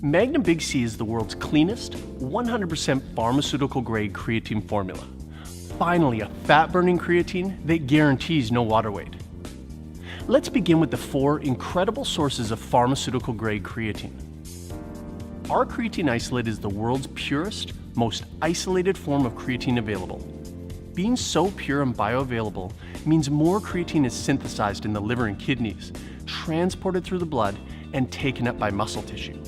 Magnum BIG C is the world's cleanest, 100% pharmaceutical-grade creatine formula. Finally, a fat-burning creatine that guarantees no water weight. Let's begin with the 4 incredible sources of pharmaceutical-grade creatine. Our creatine isolate is the world's purest, most isolated form of creatine available. Being so pure and bioavailable means more creatine is synthesized in the liver and kidneys, transported through the blood, and taken up by muscle tissue.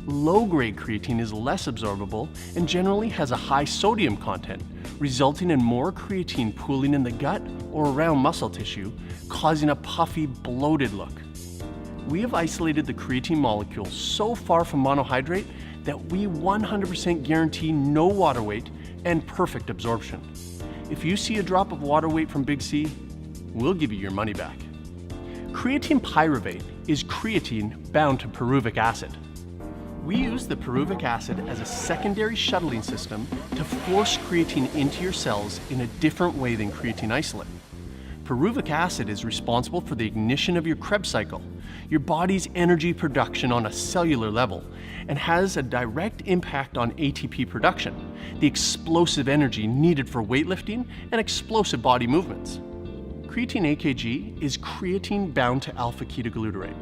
Low-grade creatine is less absorbable and generally has a high sodium content, resulting in more creatine pooling in the gut or around muscle tissue, causing a puffy, bloated look. We have isolated the creatine molecule so far from monohydrate that we 100% guarantee no water weight and perfect absorption. If you see a drop of water weight from Big C, we'll give you your money back. Creatine pyruvate is creatine bound to pyruvic acid. We use the pyruvic acid as a secondary shuttling system to force creatine into your cells in a different way than creatine isolate. Pyruvic acid is responsible for the ignition of your Krebs cycle, your body's energy production on a cellular level, and has a direct impact on ATP production, the explosive energy needed for weightlifting and explosive body movements. Creatine AKG is creatine bound to alpha-ketoglutarate.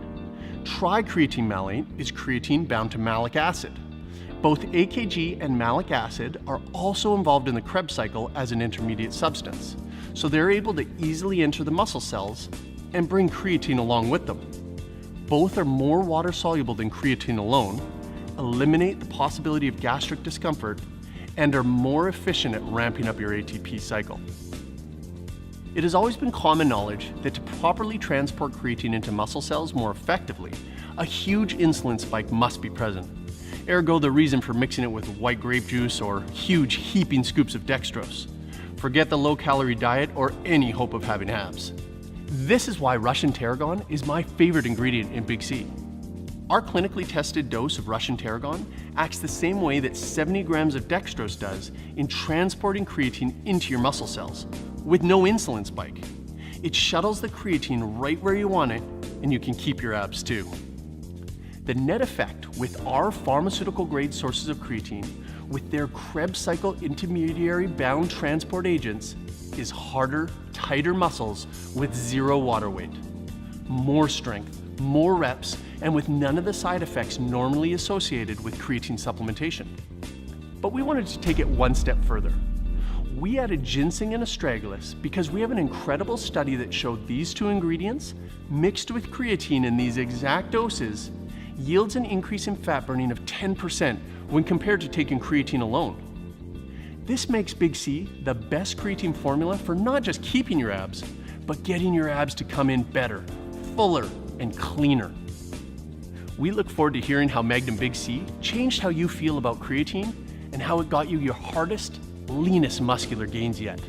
Tricreatine malate is creatine bound to malic acid. Both AKG and malic acid are also involved in the Krebs cycle as an intermediate substance, so they're able to easily enter the muscle cells and bring creatine along with them. Both are more water soluble than creatine alone, eliminate the possibility of gastric discomfort, and are more efficient at ramping up your ATP cycle. It has always been common knowledge that to properly transport creatine into muscle cells more effectively, a huge insulin spike must be present. Ergo, the reason for mixing it with white grape juice or huge heaping scoops of dextrose. Forget the low-calorie diet or any hope of having abs. This is why Russian Tarragon is my favorite ingredient in Big C. Our clinically tested dose of Russian Tarragon acts the same way that 70 grams of dextrose does in transporting creatine into your muscle cells, with no insulin spike. It shuttles the creatine right where you want it, and you can keep your abs too. The net effect with our pharmaceutical grade sources of creatine, with their Krebs cycle intermediary bound transport agents, is harder, tighter muscles with 0 water weight. More strength, more reps, and with none of the side effects normally associated with creatine supplementation. But we wanted to take it one step further. We added ginseng and astragalus because we have an incredible study that showed these 2 ingredients, mixed with creatine in these exact doses, yields an increase in fat burning of 10% when compared to taking creatine alone. This makes Big C the best creatine formula for not just keeping your abs, but getting your abs to come in better, fuller, and cleaner. We look forward to hearing how Magnum BIG C changed how you feel about creatine and how it got you your hardest, leanest muscular gains yet.